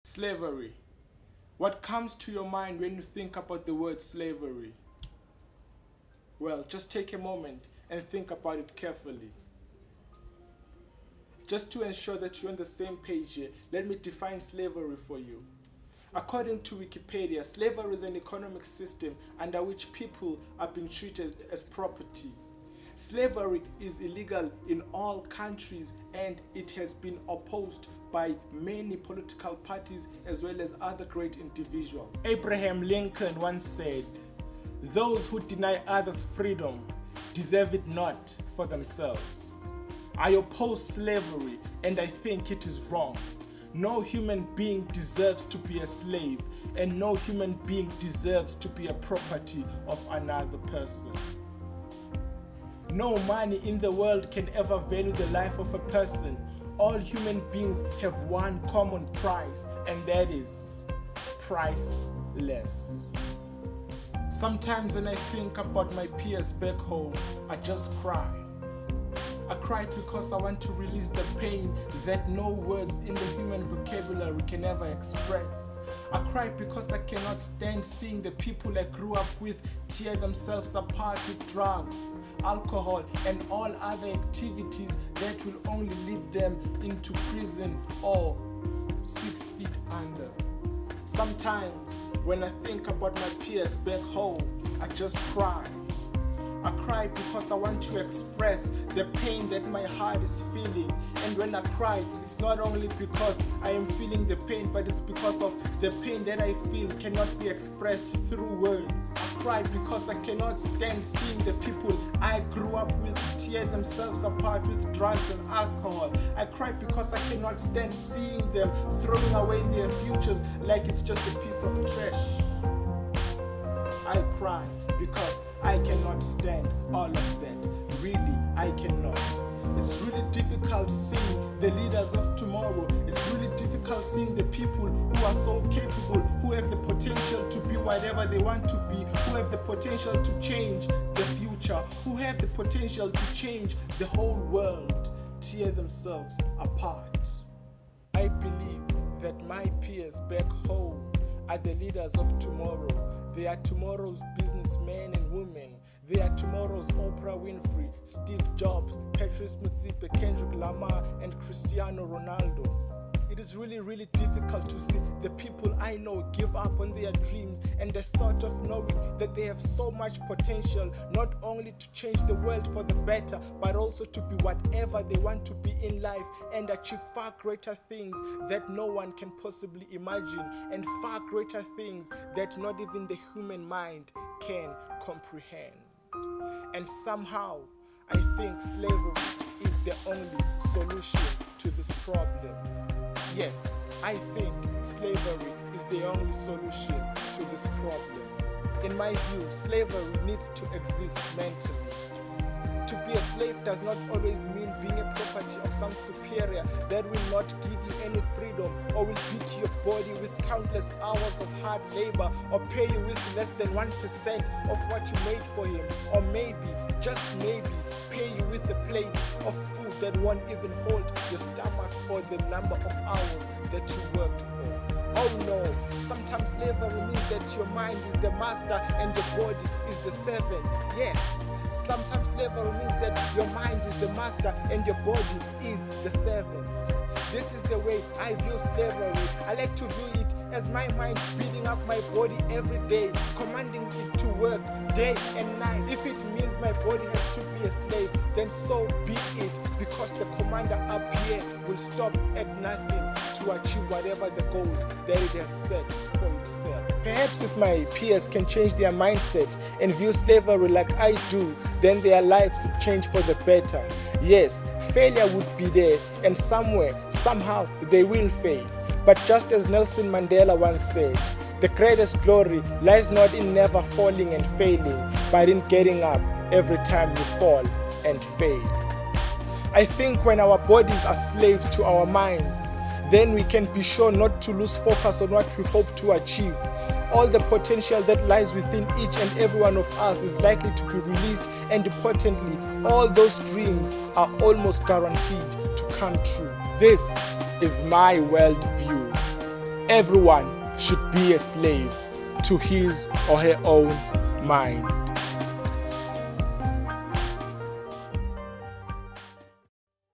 Slavery. What comes to your mind when you think about the word slavery? Well, just take a moment and think about it carefully. Just to ensure that you're on the same page here, let me define slavery for you. According to Wikipedia, slavery is an economic system under which people are being treated as property. Slavery is illegal in all countries and it has been opposed by many political parties as well as other great individuals. Abraham Lincoln once said, "Those who deny others freedom deserve it not for themselves." I oppose slavery and I think it is wrong. No human being deserves to be a slave, and no human being deserves to be a property of another person. No money in the world can ever value the life of a person. All human beings have one common price, and that is priceless. Sometimes when I think about my peers back home, I just cry. I cry because I want to release the pain that no words in the human vocabulary can ever express. I cry because I cannot stand seeing the people I grew up with tear themselves apart with drugs, alcohol, and all other activities that will only lead them into prison or 6 feet under. Sometimes when I think about my peers back home, I just cry. I cry because I want to express the pain that my heart is feeling. And when I cry, it's not only because I am feeling the pain, but it's because of the pain that I feel cannot be expressed through words. I cry because I cannot stand seeing the people I grew up with tear themselves apart with drugs and alcohol. I cry because I cannot stand seeing them throwing away their futures like it's just a piece of trash. I cry because I cannot stand all of that. Really, I cannot. It's really difficult seeing the leaders of tomorrow. It's really difficult seeing the people who are so capable, who have the potential to be whatever they want to be, who have the potential to change the future, who have the potential to change the whole world, tear themselves apart. I believe that my peers back home are the leaders of tomorrow. They are tomorrow's businessmen and women. They are tomorrow's Oprah Winfrey, Steve Jobs, Patrice Motsepe, Kendrick Lamar, and Cristiano Ronaldo. It is really difficult to see the people I know give up on their dreams and the thought of knowing that they have so much potential, not only to change the world for the better, but also to be whatever they want to be in life and achieve far greater things that no one can possibly imagine, and far greater things that not even the human mind can comprehend. And somehow, I think slavery is the only solution to this problem. Yes, I think slavery is the only solution to this problem. In my view, slavery needs to exist mentally. To be a slave does not always mean being a property of some superior that will not give you any freedom, or will beat your body with countless hours of hard labor, or pay you with less than 1% of what you made for him, or maybe, just maybe, pay you with a plate of food that won't even hold your stomach for the number of hours that you worked for. Oh no, sometimes slavery means that your mind is the master and your body is the servant. Yes, sometimes slavery means that your mind is the master and your body is the servant. This is the way I view slavery. I like to view it as my mind beating up my body every day, commanding it to work day and night. If it means my body has to be a slave, then so be it, because the commander up here will stop at nothing to achieve whatever the goals that it has set for itself. Perhaps if my peers can change their mindset and view slavery like I do, then their lives would change for the better. Yes, failure would be there, and somewhere, somehow, they will fail. But just as Nelson Mandela once said, the greatest glory lies not in never falling and failing, but in getting up every time you fall and fail. I think when our bodies are slaves to our minds, then we can be sure not to lose focus on what we hope to achieve. All the potential that lies within each and every one of us is likely to be released, and importantly, all those dreams are almost guaranteed to come true. This is my world view. everyone should be a slave to his or her own mind.